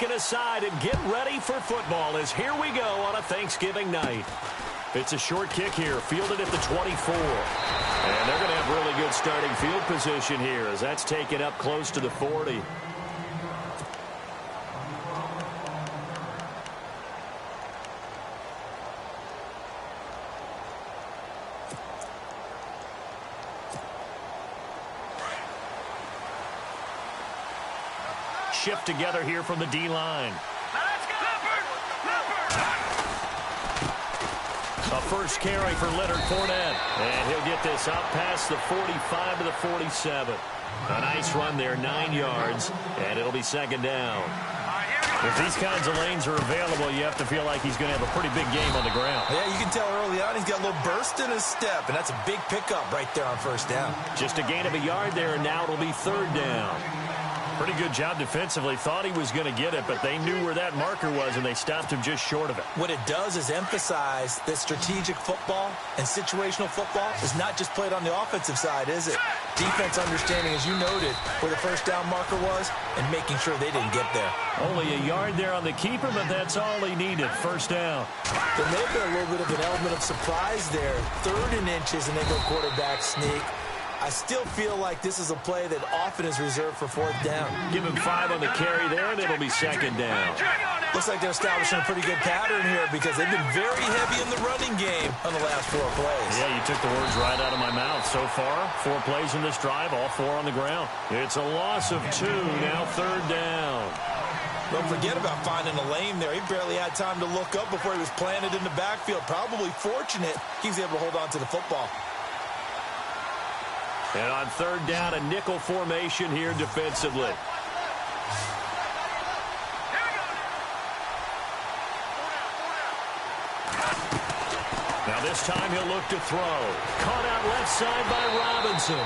it aside and get ready for football as here we go on a Thanksgiving night. It's a short kick here, fielded at the 24. And they're going to have really good starting field position here as that's taken up close to the 40. Shift together here from the D-line. A first carry for Leonard Fournette. And he'll get this out past the 45 to the 47. A nice run there, 9 yards, and it'll be second down. If these kinds of lanes are available, you have to feel like he's going to have a pretty big game on the ground. Yeah, you can tell early on he's got a little burst in his step, and that's a big pickup right there on first down. Just a gain of a yard there, and now it'll be third down. Pretty good job defensively. Thought he was going to get it, but they knew where that marker was, and they stopped him just short of it. What it does is emphasize that strategic football and situational football is not just played on the offensive side, is it? Defense understanding, as you noted, where the first down marker was and making sure they didn't get there. Only a yard there on the keeper, but that's all he needed. First down. There may have been a little bit of an element of surprise there. 3rd and inches, and they go quarterback sneak. I still feel like this is a play that often is reserved for 4th down. Give him 5 on the carry there, and it'll be second down. Looks like they're establishing a pretty good pattern here because they've been very heavy in the running game on the last 4 plays. Yeah, you took the words right out of my mouth. So far, 4 plays in this drive, all 4 on the ground. It's a loss of 2, now third down. Don't forget about finding a lane there. He barely had time to look up before he was planted in the backfield. Probably fortunate he was able to hold on to the football. And on third down, a nickel formation here defensively. Now this time he'll look to throw. Caught out left side by Robinson.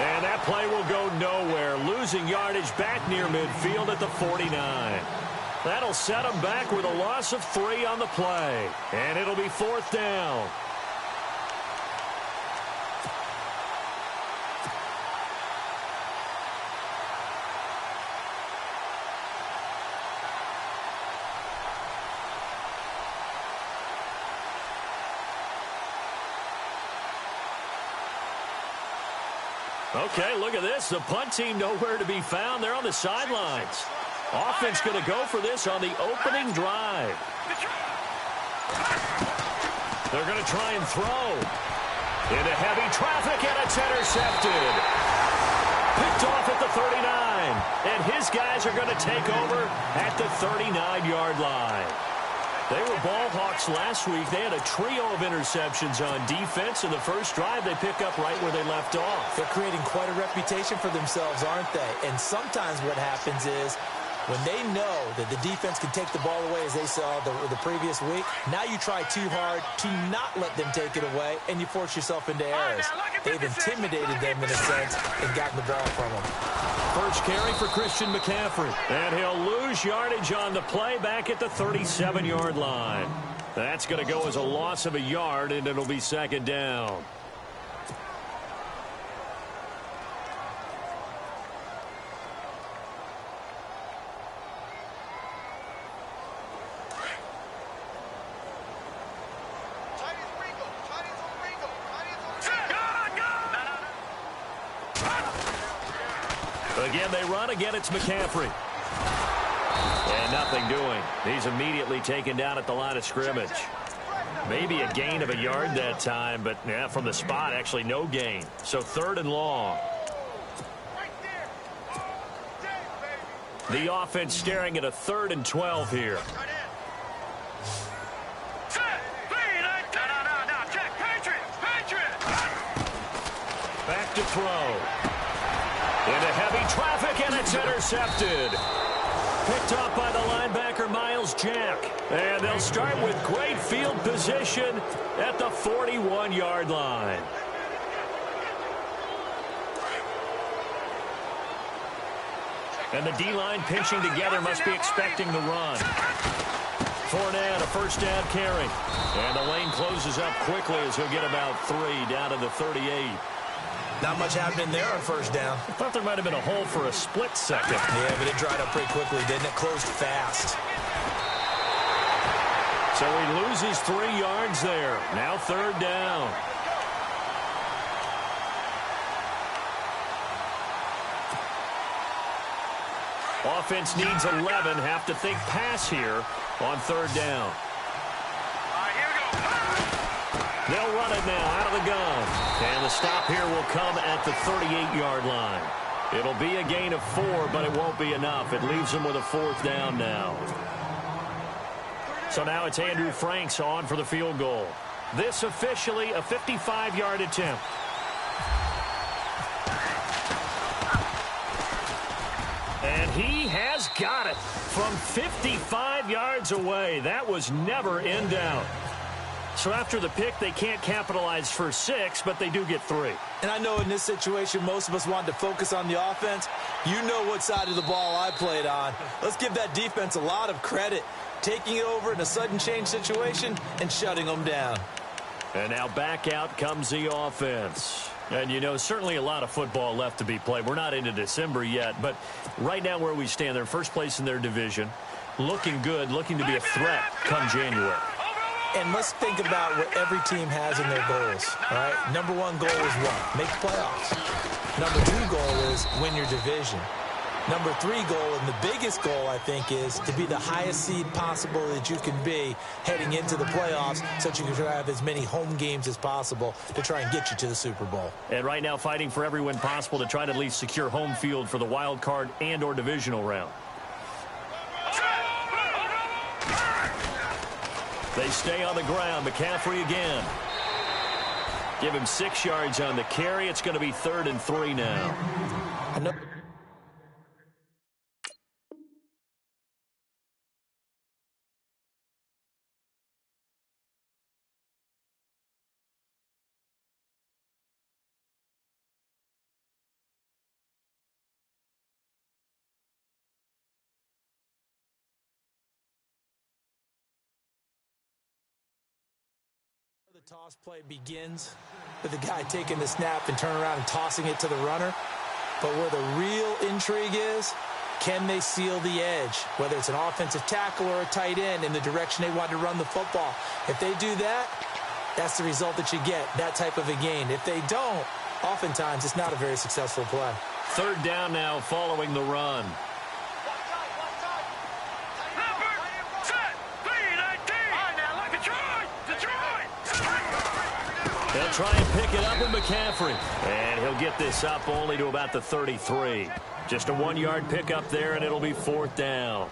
And that play will go nowhere. Losing yardage back near midfield at the 49. That'll set him back with a loss of 3 on the play. And it'll be 4th down. Okay, look at this. The punt team nowhere to be found. They're on the sidelines. Offense going to go for this on the opening drive. They're going to try and throw. Into heavy traffic, and it's intercepted. Picked off at the 39. And his guys are going to take over at the 39-yard line. They were ball hawks last week. They had a trio of interceptions on defense. In the first drive, they pick up right where they left off. They're creating quite a reputation for themselves, aren't they? And sometimes what happens is when they know that the defense can take the ball away, as they saw the previous week, now you try too hard to not let them take it away, and you force yourself into errors. They've intimidated them in a sense and gotten the ball from them. First carry for Christian McCaffrey. And he'll lose yardage on the play back at the 37-yard line. That's going to go as a loss of a yard, and it'll be second down. Again, they run. Again, it's McCaffrey. And nothing doing. He's immediately taken down at the line of scrimmage. Maybe a gain of a yard that time, but yeah, from the spot, actually no gain. So 3rd and long. The offense staring at a 3rd and 12 here. Back to throw. Into heavy traffic, and it's intercepted. Picked up by the linebacker, Miles Jack. And they'll start with great field position at the 41-yard line. And the D-line pinching together, must be expecting the run. Fournette, a first down carry. And the lane closes up quickly as he'll get about 3 down to the 38. Not much happening there on first down. I thought there might have been a hole for a split second. Yeah, but it dried up pretty quickly, didn't it? Closed fast. So he loses 3 yards there. Now third down. Offense needs 11. Have to think pass here on third down. They'll run it now out of the gun. And the stop here will come at the 38-yard line. It'll be a gain of 4, but it won't be enough. It leaves them with a 4th down now. So now it's Andrew Franks on for the field goal. This officially a 55-yard attempt. And he has got it from 55 yards away. That was never in doubt. So after the pick, they can't capitalize for 6, but they do get 3. And I know in this situation, most of us wanted to focus on the offense. You know what side of the ball I played on. Let's give that defense a lot of credit. Taking it over in a sudden change situation and shutting them down. And now back out comes the offense. And, you know, certainly a lot of football left to be played. We're not into December yet, but right now where we stand, they're first place in their division. Looking good, looking to be a threat come January. And let's think about what every team has in their goals, all right? Number 1 goal is what? Make the playoffs. Number 2 goal is win your division. Number 3 goal, and the biggest goal, I think, is to be the highest seed possible that you can be heading into the playoffs so that you can have as many home games as possible to try and get you to the Super Bowl. And right now fighting for every win possible to try to at least secure home field for the wild card and or divisional round. They stay on the ground. McCaffrey again. Give him 6 yards on the carry. It's going to be 3rd and 3 now. The toss play begins with the guy taking the snap and turning around and tossing it to the runner. But where the real intrigue is, can they seal the edge, whether it's an offensive tackle or a tight end in the direction they want to run the football? If they do that, that's the result that you get, that type of a gain. If they don't, oftentimes it's not a very successful play. 3rd down now following the run. They'll try and pick it up with McCaffrey. And he'll get this up only to about the 33. Just a 1-yard pickup there, and it'll be 4th down.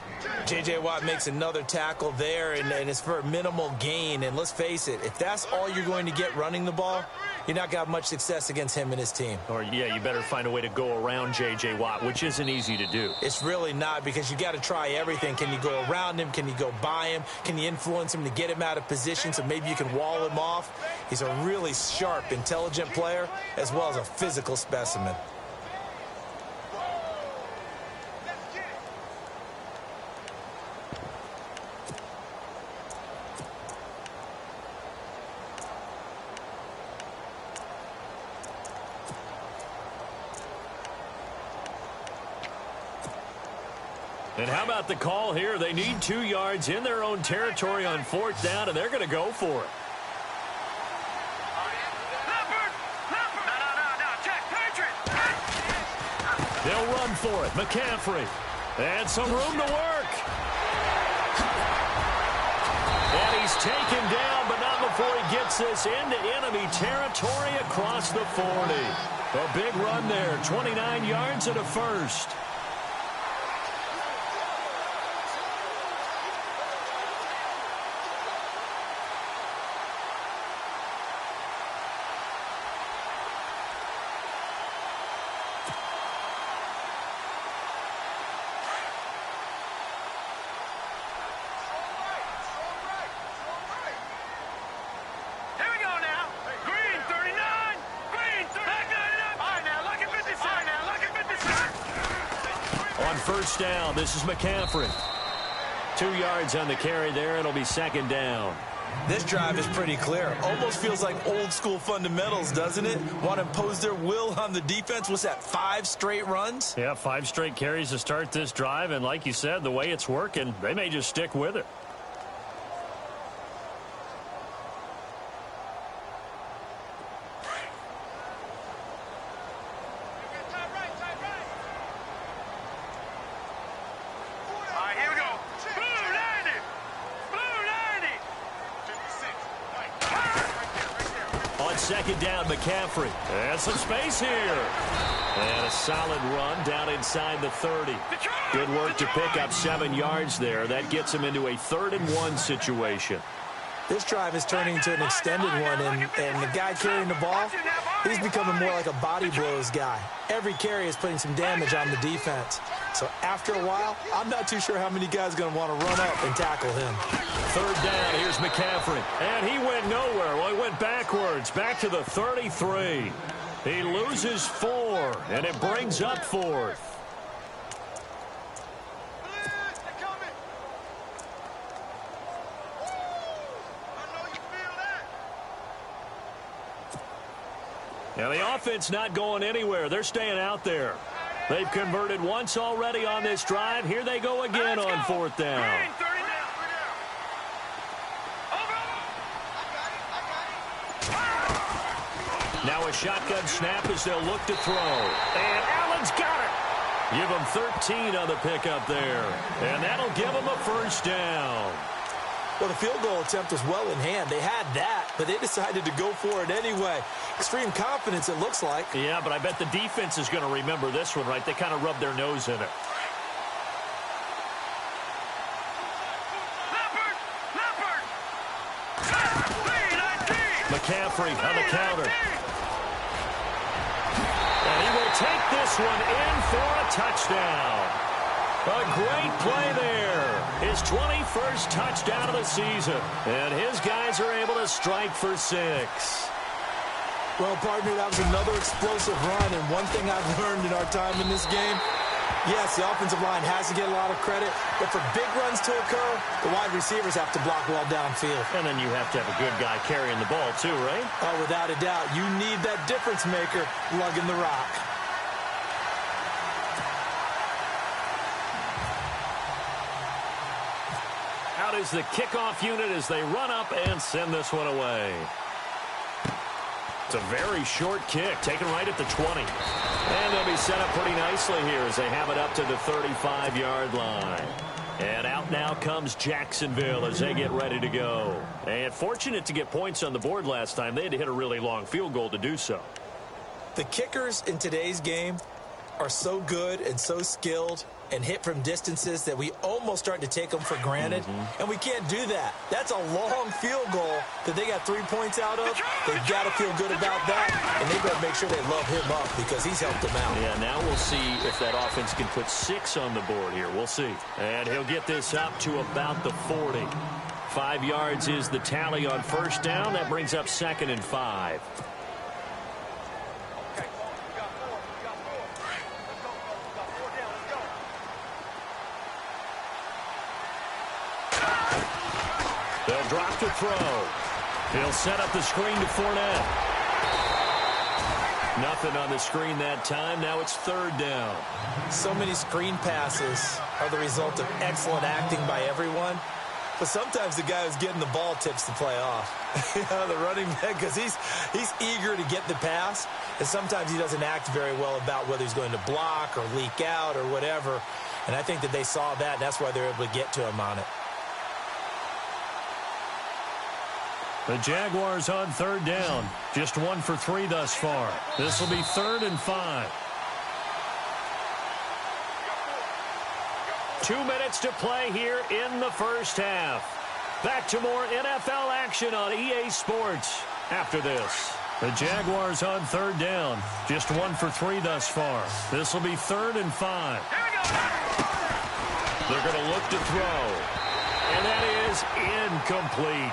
J.J. Watt makes another tackle there, and it's for a minimal gain. And let's face it, if that's all you're going to get running the ball, you're not going to have much success against him and his team. Or, yeah, you better find a way to go around J.J. Watt, which isn't easy to do. It's really not, because you got to try everything. Can you go around him? Can you go by him? Can you influence him to get him out of position so maybe you can wall him off? He's a really sharp, intelligent player, as well as a physical specimen. And how about the call here? They need 2 yards in their own territory on 4th down, and they're going to go for it. They'll run for it. McCaffrey. And some room to work. And he's taken down, but not before he gets this into enemy territory across the 40. A big run there. 29 yards and a first. First down, this is McCaffrey. 2 yards on the carry there. It'll be 2nd down. This drive is pretty clear. Almost feels like old school fundamentals, doesn't it? Want to impose their will on the defense. What's that, 5 straight runs? Yeah, 5 straight carries to start this drive. And like you said, the way it's working, they may just stick with it. Second down, McCaffrey. And some space here. And a solid run down inside the 30. Good work to pick up 7 yards there. That gets him into a 3rd-and-1 situation. This drive is turning into an extended one, and the guy carrying the ball, he's becoming more like a body blows guy. Every carry is putting some damage on the defense. So after a while, I'm not too sure how many guys are going to want to run up and tackle him. 3rd down, here's McCaffrey. And he went nowhere. Well, he went backwards, back to the 33. He loses 4, and it brings up 4th. Now, the offense not going anywhere. They're staying out there. They've converted once already on this drive. Here they go again on 4th down. Now a shotgun snap as they'll look to throw. And Allen's got it. Give them 13 on the pickup there. And that'll give them a 1st down. Well, the field goal attempt was well in hand. They had that, but they decided to go for it anyway. Extreme confidence, it looks like. Yeah, but I bet the defense is going to remember this one, right? They kind of rubbed their nose in it. McCaffrey on the counter. And he will take this one in for a touchdown. A great play there. His 21st touchdown of the season. And his guys are able to strike for 6. Well, partner, that was another explosive run. And one thing I've learned in our time in this game, yes, the offensive line has to get a lot of credit. But for big runs to occur, the wide receivers have to block well downfield. And then you have to have a good guy carrying the ball too, right? Oh, without a doubt. You need that difference maker lugging the rock. Out is the kickoff unit as they run up and send this one away. It's a very short kick, taken right at the 20. And they'll be set up pretty nicely here as they have it up to the 35-yard line. And out now comes Jacksonville as they get ready to go. And fortunate to get points on the board last time. They had to hit a really long field goal to do so. The kickers in today's game are so good and so skilled and hit from distances that we almost start to take them for granted. And we can't do that. That's a long field goal that they got 3 points out of. They've got to feel good about that, and they've got to make sure they love him up because he's helped them out. Yeah, now we'll see if that offense can put 6 on the board here. We'll see. And he'll get this up to about the 40. 5 yards is the tally on 1st down. That brings up 2nd and 5. They'll drop to throw. He'll set up the screen to Fournette. Nothing on the screen that time. Now it's 3rd down. So many screen passes are the result of excellent acting by everyone. But sometimes the guy who's getting the ball tips the play off. The running back, because he's eager to get the pass. And sometimes he doesn't act very well about whether he's going to block or leak out or whatever. And I think that they saw that. That's why they're able to get to him on it. The Jaguars on 3rd down. Just 1 for 3 thus far. This will be 3rd and 5. 2 minutes to play here in the 1st half. Back to more NFL action on EA Sports after this. The Jaguars on 3rd down. Just 1 for 3 thus far. This will be 3rd and 5. They're going to look to throw. And that is incomplete.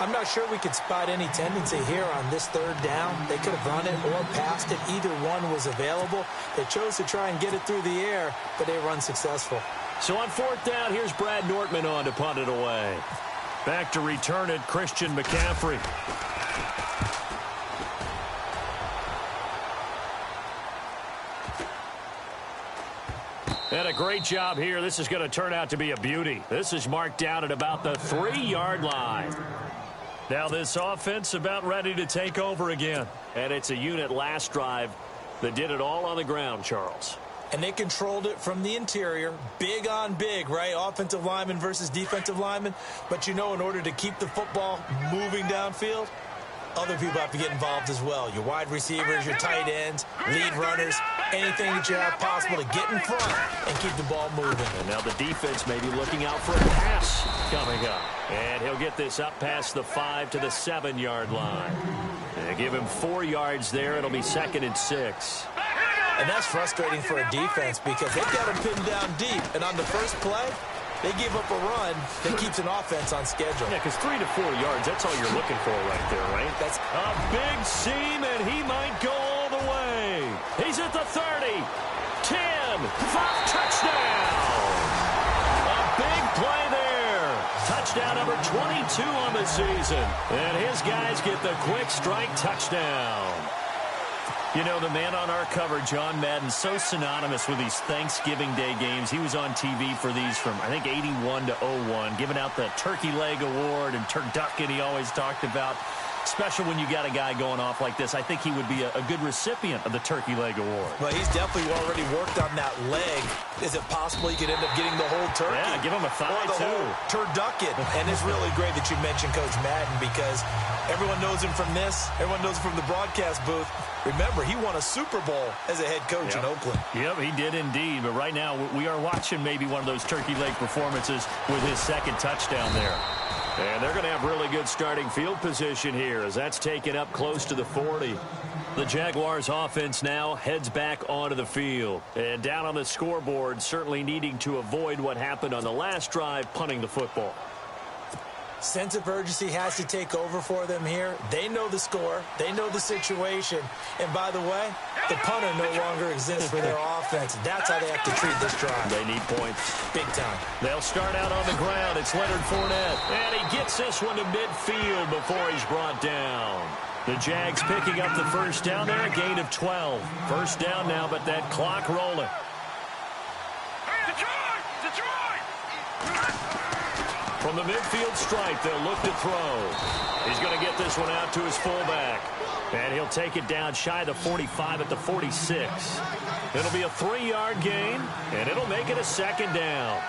I'm not sure we could spot any tendency here on this 3rd down. They could have run it or passed it. Either one was available. They chose to try and get it through the air, but they were unsuccessful. So on 4th down, here's Brad Nortman on to punt it away. Back to return it, Christian McCaffrey. And a great job here. This is going to turn out to be a beauty. This is marked down at about the 3-yard line. Now this offense about ready to take over again. And it's a unit last drive that did it all on the ground, Charles. And they controlled it from the interior. Big on big, right? Offensive lineman versus defensive lineman. But you know, in order to keep the football moving downfield, other people have to get involved as well. Your wide receivers, your tight ends, lead runners, anything that you have possible to get in front and keep the ball moving. And now the defense may be looking out for a pass coming up. And he'll get this up past the 5 to the 7-yard line. And give him 4 yards there. It'll be 2nd and 6. And that's frustrating for a defense because they've got him pinned down deep. And on the first play, they give up a run that keeps an offense on schedule. Yeah, because 3 to 4 yards, that's all you're looking for right there, right? That's a big seam, and he might go all the way. He's at the 30, 10, 5, touchdown. A big play there. Touchdown number 22 on the season. And his guys get the quick strike touchdown. You know, the man on our cover, John Madden, so synonymous with these Thanksgiving Day games. He was on TV for these from, I think, 81 to 01, giving out the Turkey Leg Award and turducken he always talked about. Special when you got a guy going off like this. I think he would be a good recipient of the Turkey Leg Award. Well, he's definitely already worked on that leg. Is it possible he could end up getting the whole turkey? Yeah, give him a thigh, or the too. whole turducken. And it's really great that you mentioned Coach Madden because everyone knows him from this. Everyone knows him from the broadcast booth. Remember, he won a Super Bowl as a head coach in Oakland. Yep, he did indeed. But right now, we are watching maybe one of those turkey leg performances with his 2nd touchdown there. And they're going to have really good starting field position here as that's taken up close to the 40. The Jaguars offense now heads back onto the field. And down on the scoreboard, certainly needing to avoid what happened on the last drive, punting the football. Sense of urgency has to take over for them here. They know the score. They know the situation. And by the way, the punter no longer exists for their offense. That's how they have to treat this drive. They need points. Big time. They'll start out on the ground. It's Leonard Fournette. And he gets this one to midfield before he's brought down. The Jags picking up the first down there, a gain of 12. First down now, but that clock rolling. From the midfield stripe, they'll look to throw. He's going to get this one out to his fullback. And he'll take it down shy of the 45 at the 46. It'll be a 3-yard gain, and it'll make it a 2nd down.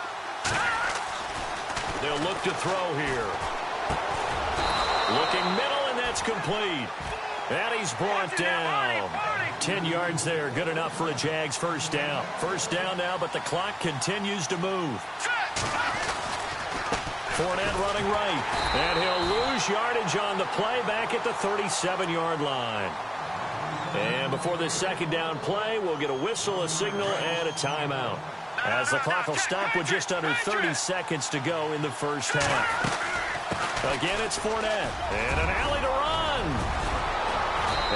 They'll look to throw here. Looking middle, and that's complete. And he's brought down. 10 yards there, good enough for a Jags first down. First down now, but the clock continues to move. Fournette running right, and he'll lose yardage on the play back at the 37-yard line. And before this 2nd down play, we'll get a whistle, a signal, and a timeout. As the clock will stop with just under 30 seconds to go in the first half. Again, it's Fournette, and an alley to run.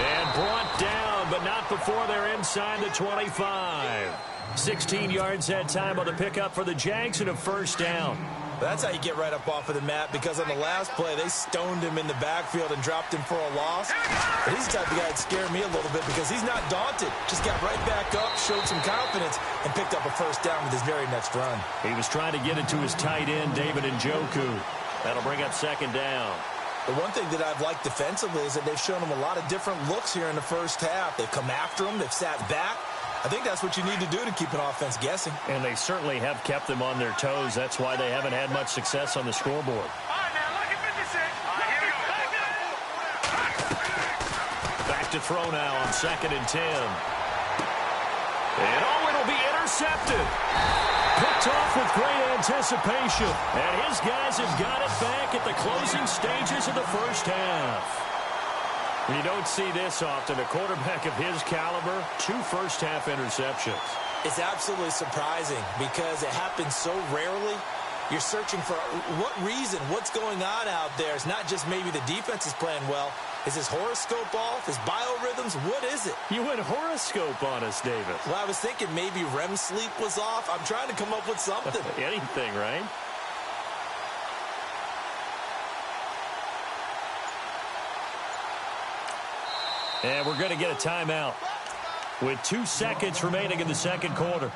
And brought down, but not before they're inside the 25. 16 yards that time on the pickup for the Jags and a first down. That's how you get right up off of the mat because on the last play, they stoned him in the backfield and dropped him for a loss. But he's the type of guy that scared me a little bit because he's not daunted. Just got right back up, showed some confidence, and picked up a first down with his very next run. He was trying to get it to his tight end, David Njoku. That'll bring up 2nd down. The one thing that I've liked defensively is that they've shown him a lot of different looks here in the first half. They've come after him. They've sat back. I think that's what you need to do to keep an offense guessing. And they certainly have kept them on their toes. That's why they haven't had much success on the scoreboard. All right, now look at 56. All right, here we go. Back to throw now on 2nd and 10. And it'll be intercepted. Picked off with great anticipation. And his guys have got it back at the closing stages of the first half. You don't see this often. A quarterback of his caliber, 2 first-half interceptions. It's absolutely surprising because it happens so rarely. You're searching for what reason, what's going on out there. It's not just maybe the defense is playing well. Is his horoscope off? His biorhythms? What is it? You went horoscope on us, David. Well, I was thinking maybe REM sleep was off. I'm trying to come up with something. Anything, right? And we're going to get a timeout with 2 seconds remaining in the second quarter.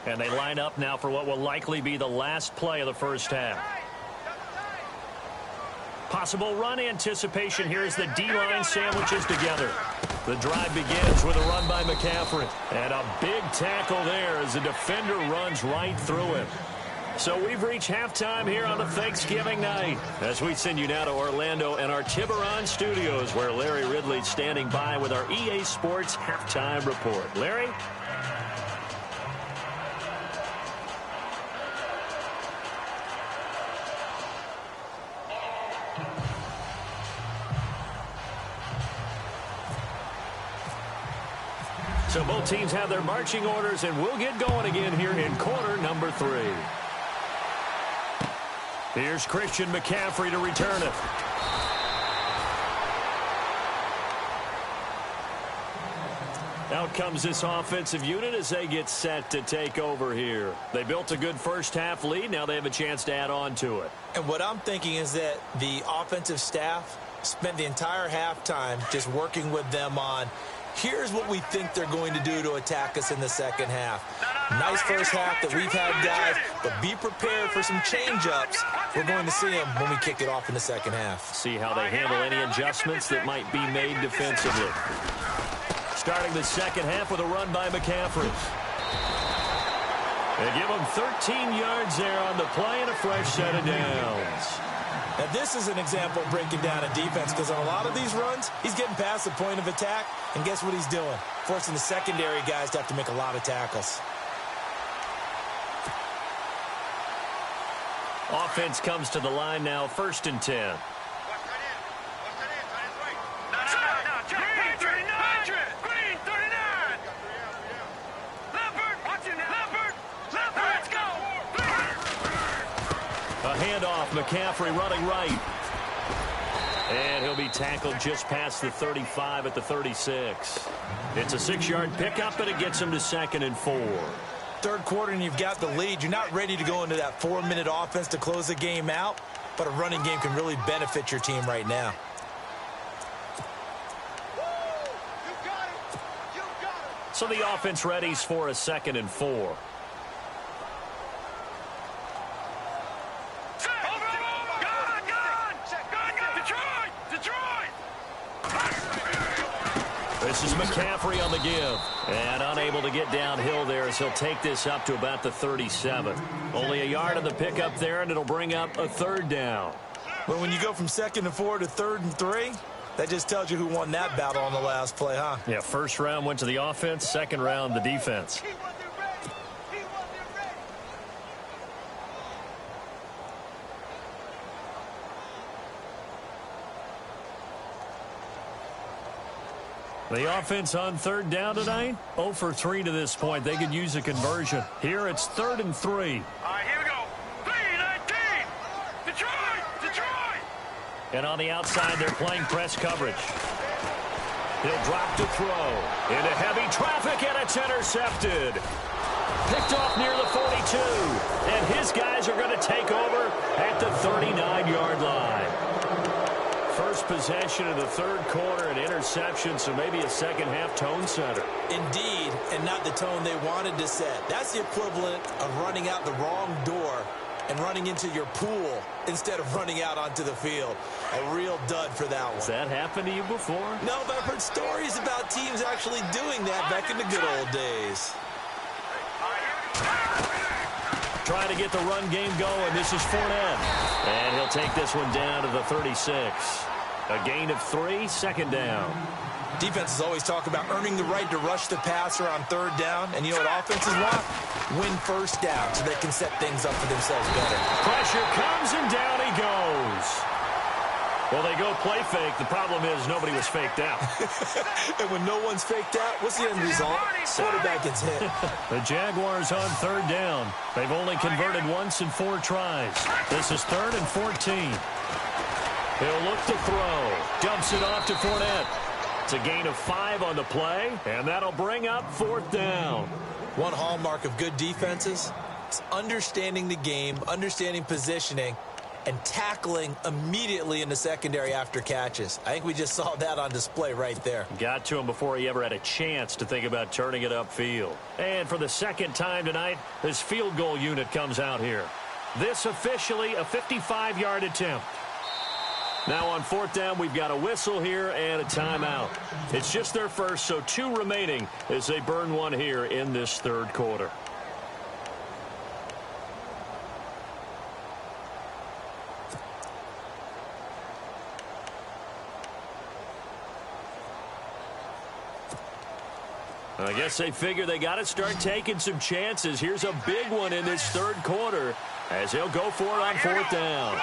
And they line up now for what will likely be the last play of the first half. Possible run anticipation here as the D-line sandwiches together. The drive begins with a run by McCaffrey. And a big tackle there as the defender runs right through him. So we've reached halftime here on the Thanksgiving night as we send you now to Orlando and our Tiburon studios where Larry Ridley's standing by with our EA Sports halftime report. Larry? So both teams have their marching orders, and we'll get going again here in quarter number 3. Here's Christian McCaffrey to return it. Out comes this offensive unit as they get set to take over here. They built a good first half lead. Now they have a chance to add on to it. And what I'm thinking is that the offensive staff spent the entire halftime just working with them on here's what we think they're going to do to attack us in the second half. Nice first half that we've had, guys, but be prepared for some change-ups. We're going to see them when we kick it off in the second half. See how they handle any adjustments that might be made defensively. Starting the second half with a run by McCaffrey. They give him 13 yards there on the play and a fresh set of downs. Now, this is an example of breaking down a defense because on a lot of these runs, he's getting past the point of attack, and guess what he's doing? Forcing the secondary guys to have to make a lot of tackles. Offense comes to the line now, 1st and 10. Handoff, McCaffrey running right. And he'll be tackled just past the 35 at the 36. It's a 6-yard pickup, and it gets him to 2nd and 4. Third quarter, and you've got the lead. You're not ready to go into that 4-minute offense to close the game out, but a running game can really benefit your team right now. So the offense readies for a 2nd and 4. This is McCaffrey on the give. And unable to get downhill there as he'll take this up to about the 37. Only a yard on the pickup there, and it'll bring up a 3rd down. Well, when you go from 2nd and 4 to 3rd and 3, that just tells you who won that battle on the last play, huh? Yeah, first round went to the offense, second round the defense. The offense on 3rd down tonight, 0 for 3 to this point. They could use a conversion. Here it's 3rd and 3. All right, here we go. 3-19. Detroit. And on the outside, they're playing press coverage. He'll drop to throw. Into heavy traffic, and it's intercepted. Picked off near the 42. And his guys are going to take over at the 39-yard line. First possession of the third quarter, an interception, so maybe a second-half tone setter. Indeed, and not the tone they wanted to set. That's the equivalent of running out the wrong door and running into your pool instead of running out onto the field. A real dud for that one. Has that happened to you before? No, but I've heard stories about teams actually doing that back in the good old days. Trying to get the run game going. This is Fournette. And he'll take this one down to the 36. A gain of 3, second down. Defenses always talk about earning the right to rush the passer on 3rd down. And you know what offenses want? Win 1st down so they can set things up for themselves better. Pressure comes, and down he goes. Well, they go play fake. The problem is nobody was faked out. And when no one's faked out, what's the end result? Quarterback gets hit. The Jaguars on third down. They've only converted once in 4 tries. This is 3rd and 14. He'll look to throw. Dumps it off to Fournette. It's a gain of 5 on the play, and that'll bring up 4th down. One hallmark of good defenses is understanding the game, understanding positioning, and tackling immediately in the secondary after catches. I think we just saw that on display right there. Got to him before he ever had a chance to think about turning it upfield. And for the second time tonight, this field goal unit comes out here. This officially a 55-yard attempt. Now on 4th down, we've got a whistle here and a timeout. It's just their first, so 2 remaining as they burn one here in this 3rd quarter. I guess they figure they got to start taking some chances. Here's a big one in this 3rd quarter as they'll go for it on 4th down.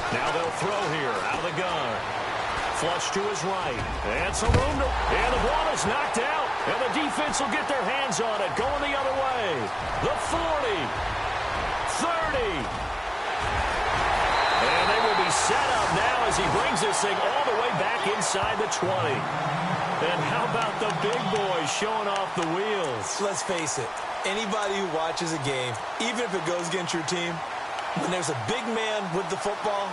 Now they'll throw here out of the gun. Flush to his right. And some room to... And the ball is knocked out. And the defense will get their hands on it. Going the other way. The 40. 30. And they will be set up now as he brings this thing all the way back inside the 20. And how about the big boys showing off the wheels? Let's face it, anybody who watches a game, even if it goes against your team, when there's a big man with the football,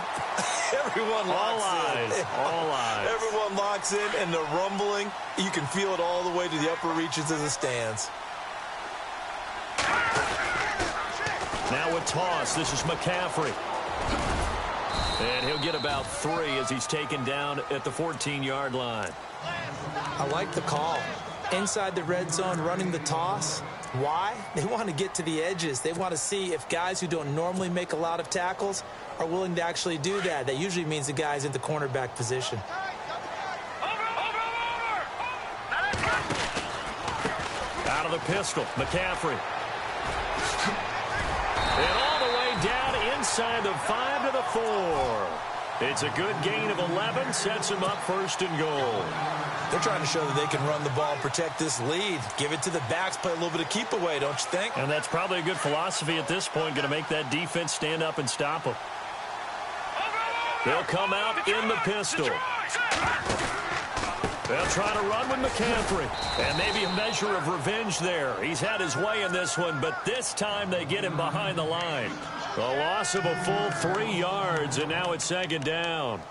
everyone locks in. All eyes. Everyone locks in, and the rumbling, you can feel it all the way to the upper reaches of the stands. Now a toss. This is McCaffrey. And he'll get about 3 as he's taken down at the 14-yard line. I like the call. Inside the red zone, running the toss. Why? They want to get to the edges. They want to see if guys who don't normally make a lot of tackles are willing to actually do that. That usually means the guy's in the cornerback position. Out of the pistol, McCaffrey. And all the way down inside the 5 to the 4. It's a good gain of 11, sets him up 1st and goal. They're trying to show that they can run the ball and protect this lead. Give it to the backs, play a little bit of keep away, don't you think? And that's probably a good philosophy at this point, going to make that defense stand up and stop them. They'll come out in the pistol. They'll try to run with McCaffrey. And maybe a measure of revenge there. He's had his way in this one, but this time they get him behind the line. A loss of a full 3 yards, and now it's 2nd down.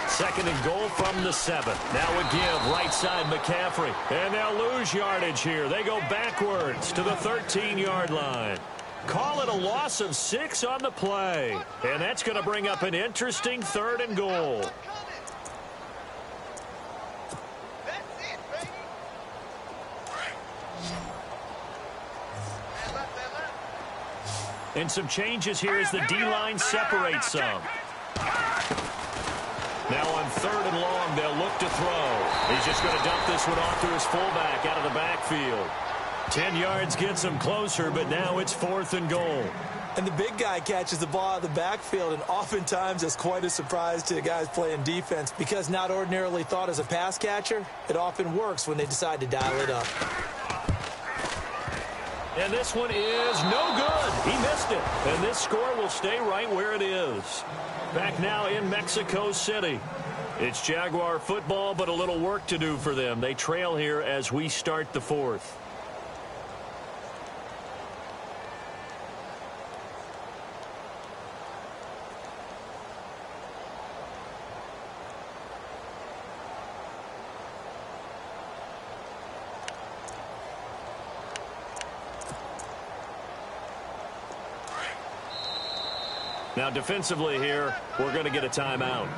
Second and goal from the 7. Now a give, right side McCaffrey. And they'll lose yardage here. They go backwards to the 13-yard line. Call it a loss of 6 on the play. And that's going to bring up an interesting 3rd and goal. And some changes here as the D-line separates some. Now on 3rd and long, they'll look to throw. He's just going to dump this one off to his fullback out of the backfield. 10 yards gets him closer, but now it's 4th and goal. And the big guy catches the ball out of the backfield, and oftentimes that's quite a surprise to the guys playing defense because not ordinarily thought as a pass catcher, it often works when they decide to dial it up. And this one is no good. He missed it. And this score will stay right where it is. Back now in Mexico City. It's Jaguar football, but a little work to do for them. They trail here as we start the 4th. Now defensively here, we're going to get a timeout.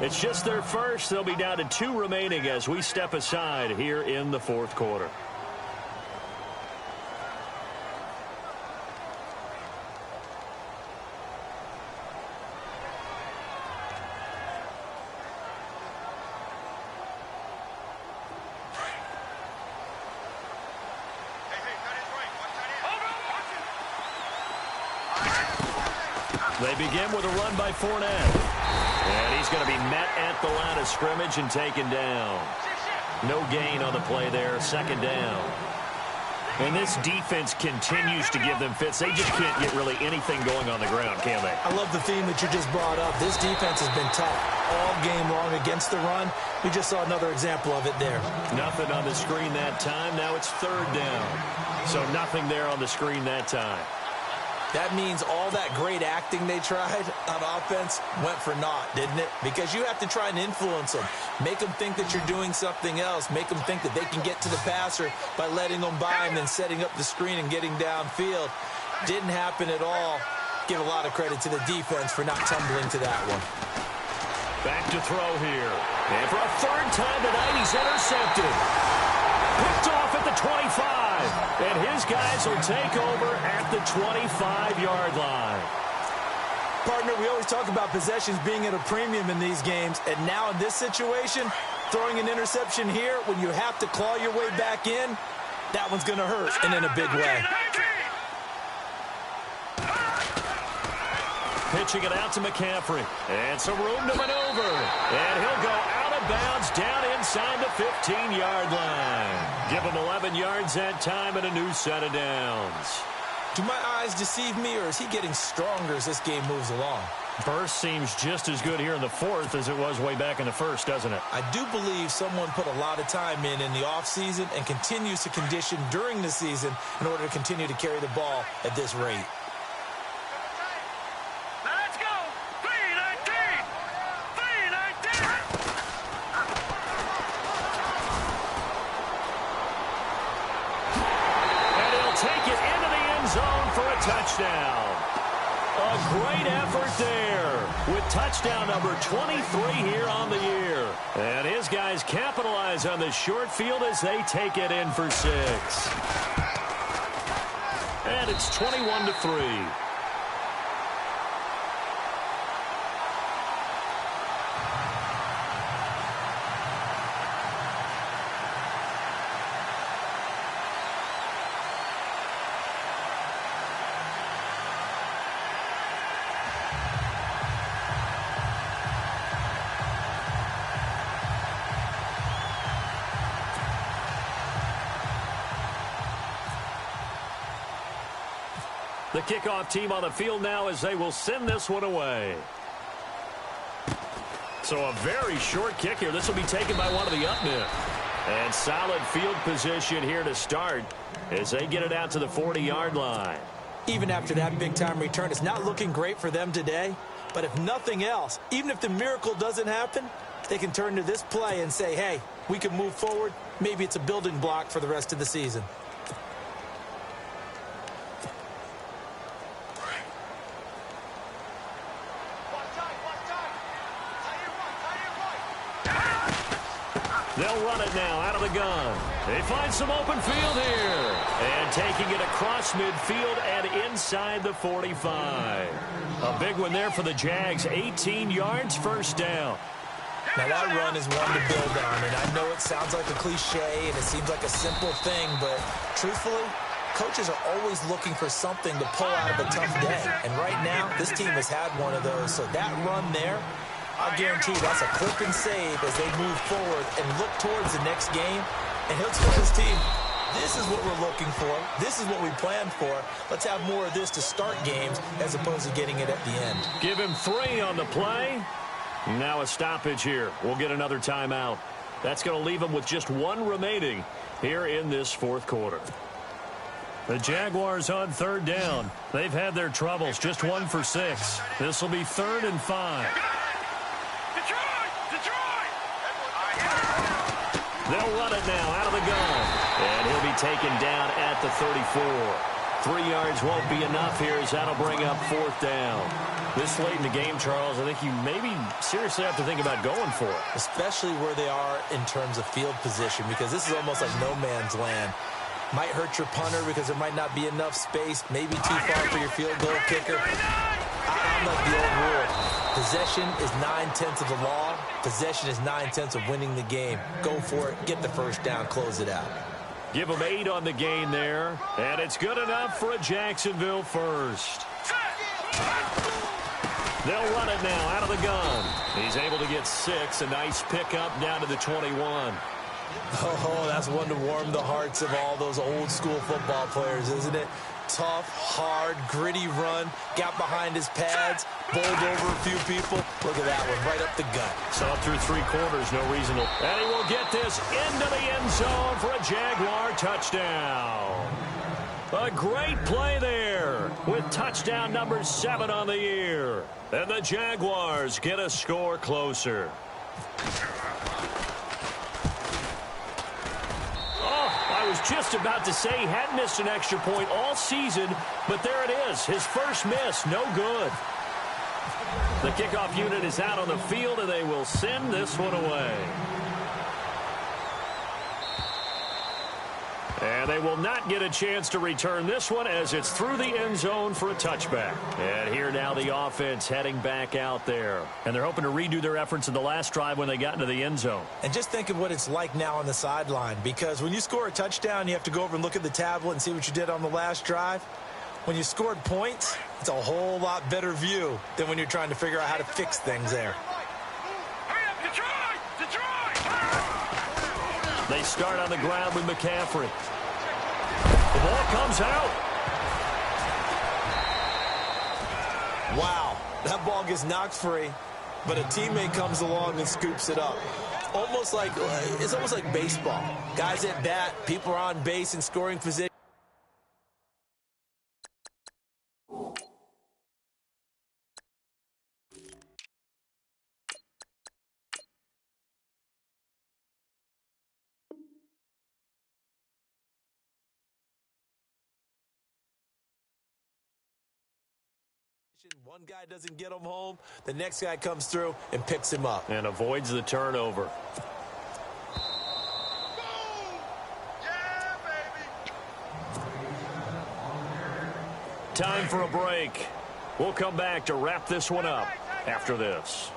It's just their first. They'll be down to 2 remaining as we step aside here in the 4th quarter. They begin with a run by Fournette. And he's going to be met at the line of scrimmage and taken down. No gain on the play there, second down. And this defense continues to give them fits. They just can't get really anything going on the ground, can they? I love the theme that you just brought up. This defense has been tough all game long against the run. We just saw another example of it there. Nothing on the screen that time. Now it's third down. So nothing there on the screen that time. That means all that great acting they tried on offense went for naught, didn't it? Because you have to try and influence them. Make them think that you're doing something else. Make them think that they can get to the passer by letting them by and then setting up the screen and getting downfield. Didn't happen at all. Give a lot of credit to the defense for not tumbling to that one. Back to throw here. And for a third time tonight, he's intercepted. Picked off at the 25. And his guys will take over at the 25-yard line. Partner, we always talk about possessions being at a premium in these games. And now in this situation, throwing an interception here when you have to claw your way back in, that one's going to hurt, and in a big way. Pitching it out to McCaffrey. And some room to maneuver. And he'll go out of bounds down inside the 15-yard line. Give him 11 yards that time and a new set of downs. Do my eyes deceive me, or is he getting stronger as this game moves along? Burst seems just as good here in the fourth as it was way back in the first, doesn't it? I do believe someone put a lot of time in the offseason and continues to condition during the season in order to continue to carry the ball at this rate. Let's go! 319! 319! And he'll take it into the end zone for a touchdown. A great effort there with touchdown number 23 here on the year. And his guys capitalize on the short field as they take it in for 6. And it's 21-3. The kickoff team on the field now as they will send this one away. So a very short kick here. This will be taken by one of the up men. And solid field position here to start as they get it out to the 40-yard line. Even after that big-time return, it's not looking great for them today. But if nothing else, even if the miracle doesn't happen, they can turn to this play and say, hey, we can move forward. Maybe it's a building block for the rest of the season. They'll run it now out of the gun. They find some open field here. And taking it across midfield and inside the 45. A big one there for the Jags. 18 yards, first down. Now that run is one to build on. And I know it sounds like a cliche and it seems like a simple thing. But truthfully, coaches are always looking for something to pull out of a tough day. And right now, this team has had one of those. So that run there, I guarantee that's a clip and save as they move forward and look towards the next game. And he'll tell his team, this is what we're looking for. This is what we planned for. Let's have more of this to start games as opposed to getting it at the end. Give him 3 on the play. Now a stoppage here. We'll get another timeout. That's going to leave them with just 1 remaining here in this fourth quarter. The Jaguars on third down. They've had their troubles. Just 1 for 6. This will be 3rd and 5. They'll run it now out of the gun. And he'll be taken down at the 34. 3 yards won't be enough here as that'll bring up 4th down. This late in the game, Charles, I think you maybe seriously have to think about going for it. Especially where they are in terms of field position, because this is almost like no man's land. Might hurt your punter because there might not be enough space, maybe too far for your field goal kicker. I'm like the old rule. Possession is 9/10 of the law. Possession is 9/10 of winning the game. Go for it. Get the first down. Close it out. Give them 8 on the gain there. And it's good enough for a Jacksonville first. They'll run it now out of the gun. He's able to get 6. A nice pickup down to the 21. Oh, that's one to warm the hearts of all those old-school football players, isn't it? Tough, hard, gritty run. Got behind his pads, bowled over a few people. Look at that one, right up the gut. Saw through 3 quarters, no reason to. And he will get this into the end zone for a Jaguar touchdown. A great play there with touchdown number 7 on the year. And the Jaguars get a score closer. I was just about to say he hadn't missed an extra point all season, but there it is. His first miss, no good. The kickoff unit is out on the field, and they will send this one away. And they will not get a chance to return this one as it's through the end zone for a touchback. And here now the offense heading back out there. And they're hoping to redo their efforts in the last drive when they got into the end zone. And just think of what it's like now on the sideline, because when you score a touchdown, you have to go over and look at the tablet and see what you did on the last drive. When you scored points, it's a whole lot better view than when you're trying to figure out how to fix things there. Hurry up, Detroit! They start on the ground with McCaffrey. The ball comes out. Wow, that ball gets knocked free, but a teammate comes along and scoops it up. It's almost like baseball. Guys at bat, people are on base in scoring position. One guy doesn't get him home, the next guy comes through and picks him up. And avoids the turnover. Yeah, baby! Time for a break. We'll come back to wrap this one up after this.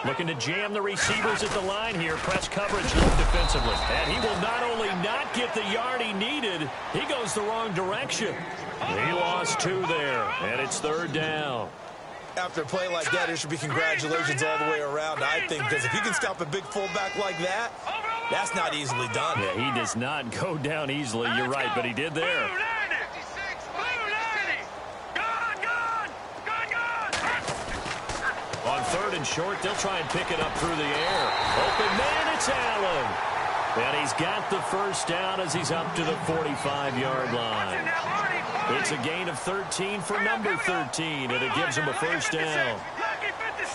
Looking to jam the receivers at the line here. Press coverage defensively. And he will not only not get the yard he needed, he goes the wrong direction. He lost 2 there, and it's 3rd down. After a play like that, there should be congratulations all the way around, I think, because if you can stop a big fullback like that, that's not easily done. Yeah, he does not go down easily. You're right, but he did there. On 3rd and short, they'll try and pick it up through the air. Open man, it's Allen. And he's got the first down as he's up to the 45-yard line. It's a gain of 13 for number 13, and it gives him a first down. Lucky 56.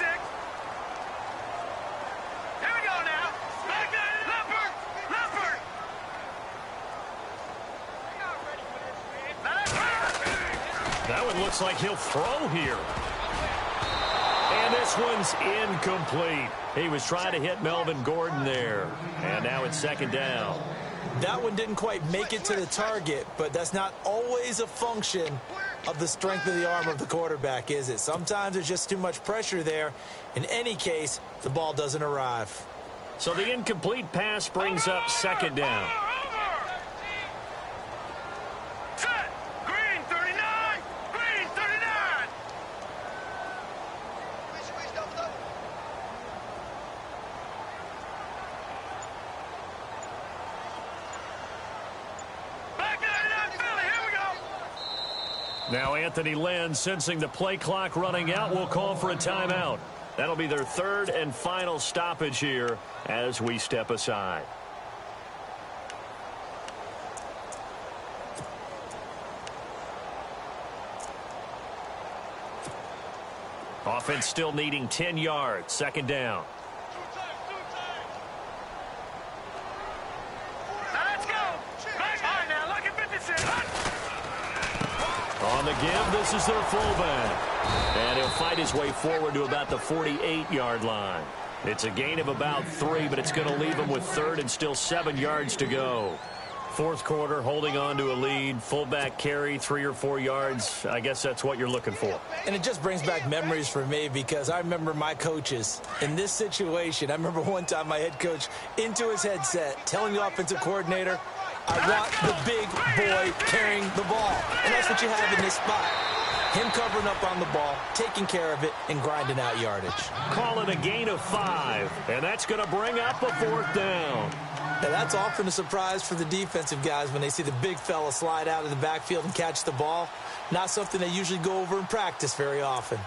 Here we go now. Leopard. That one looks like he'll throw here. And this one's incomplete. He was trying to hit Melvin Gordon there. And now it's 2nd down. That one didn't quite make it to the target, but that's not always a function of the strength of the arm of the quarterback, is it? Sometimes there's just too much pressure there. In any case, the ball doesn't arrive. So the incomplete pass brings up 2nd down. Set. Green 39. Green 39. Back 99 Philly. Here we go. Now Anthony Lynn, sensing the play clock running out, will call for a timeout. That'll be their 3rd and final stoppage here as we step aside. Offense still needing 10 yards. 2nd down. Let's go. Back high now. Lucky 56. On the give, this is their fullback. And he'll fight his way forward to about the 48-yard line. It's a gain of about 3, but it's going to leave him with 3rd and still 7 yards to go. 4th quarter, holding on to a lead. Fullback carry, 3 or 4 yards. I guess that's what you're looking for. And it just brings back memories for me because I remember my coaches in this situation. I remember one time my head coach into his headset telling the offensive coordinator, I want the big boy carrying the ball. And that's what you have in this spot. Him covering up on the ball, taking care of it, and grinding out yardage. Call it a gain of 5, and that's going to bring up a 4th down. Now, that's often a surprise for the defensive guys when they see the big fella slide out of the backfield and catch the ball. Not something they usually go over in practice very often.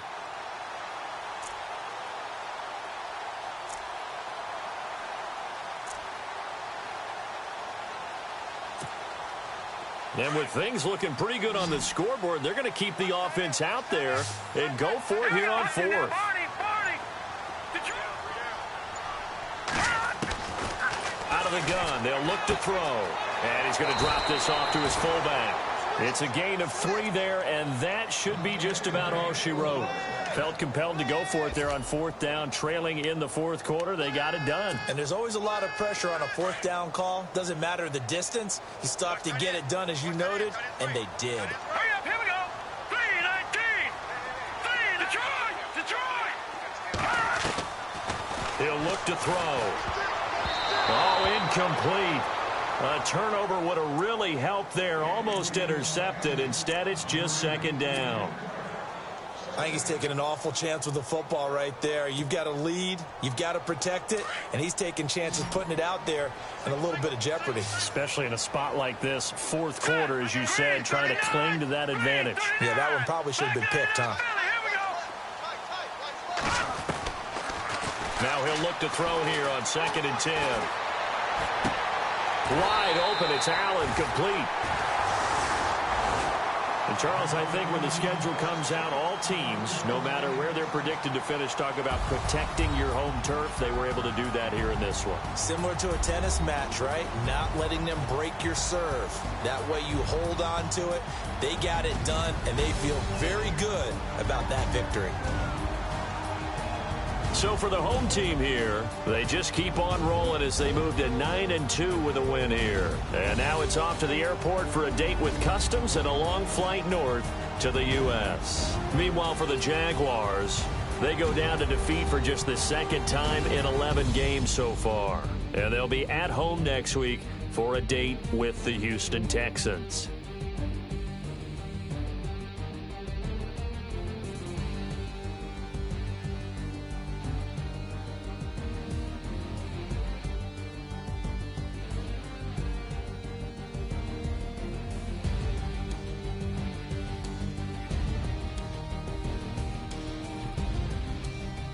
And with things looking pretty good on the scoreboard, they're going to keep the offense out there and go for it here on 4th. Out of the gun, they'll look to throw. And he's going to drop this off to his fullback. It's a gain of 3 there, and that should be just about all she wrote. Felt compelled to go for it there on 4th down, trailing in the 4th quarter. They got it done. And there's always a lot of pressure on a 4th down call. Doesn't matter the distance. You stop to get it done, as you noted, and they did. Hurry up, here we go. 3-19. 3, Detroit. He'll look to throw. Oh, incomplete. A turnover would have really helped there. Almost intercepted. Instead, it's just 2nd down. I think he's taking an awful chance with the football right there. You've got to lead, you've got to protect it, and he's taking chances putting it out there in a little bit of jeopardy. Especially in a spot like this, 4th quarter, as you said, trying to cling to that advantage. Yeah, that one probably should have been picked, huh? Now he'll look to throw here on 2nd and 10. Wide open, it's Allen, complete. And Charles, I think when the schedule comes out, all teams, no matter where they're predicted to finish, talk about protecting your home turf. They were able to do that here in this one. Similar to a tennis match, right? Not letting them break your serve. That way you hold on to it. They got it done, and they feel very good about that victory. So for the home team here, they just keep on rolling as they move to 9-2 with a win here. And now it's off to the airport for a date with Customs and a long flight north to the U.S. Meanwhile, for the Jaguars, they go down to defeat for just the 2nd time in 11 games so far. And they'll be at home next week for a date with the Houston Texans.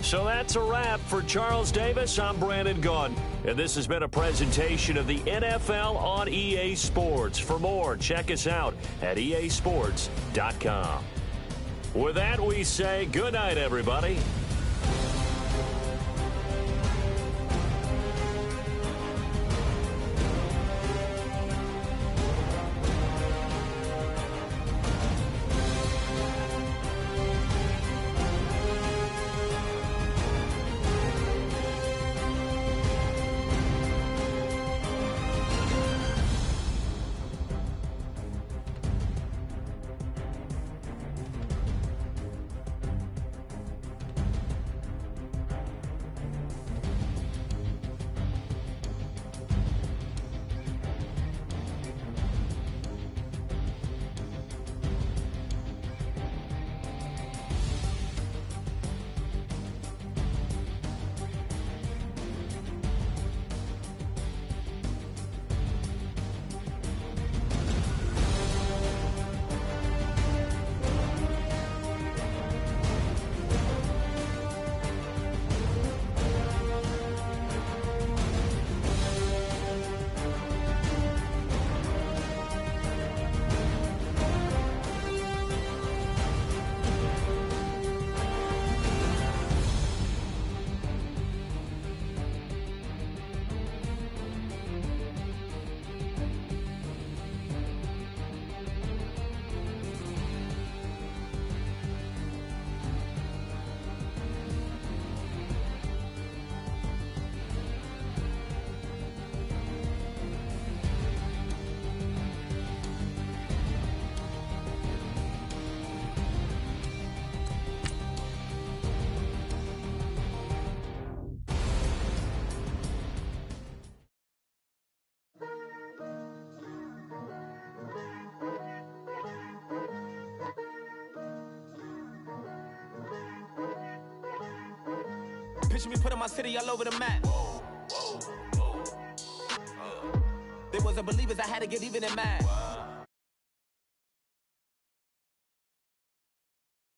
So that's a wrap. For Charles Davis, I'm Brandon Gaudin, and this has been a presentation of the NFL on EA Sports. For more, check us out at easports.com. With that, we say good night, everybody. vision, we put my city all over the map. They wasn't believers, I had to get even in mad.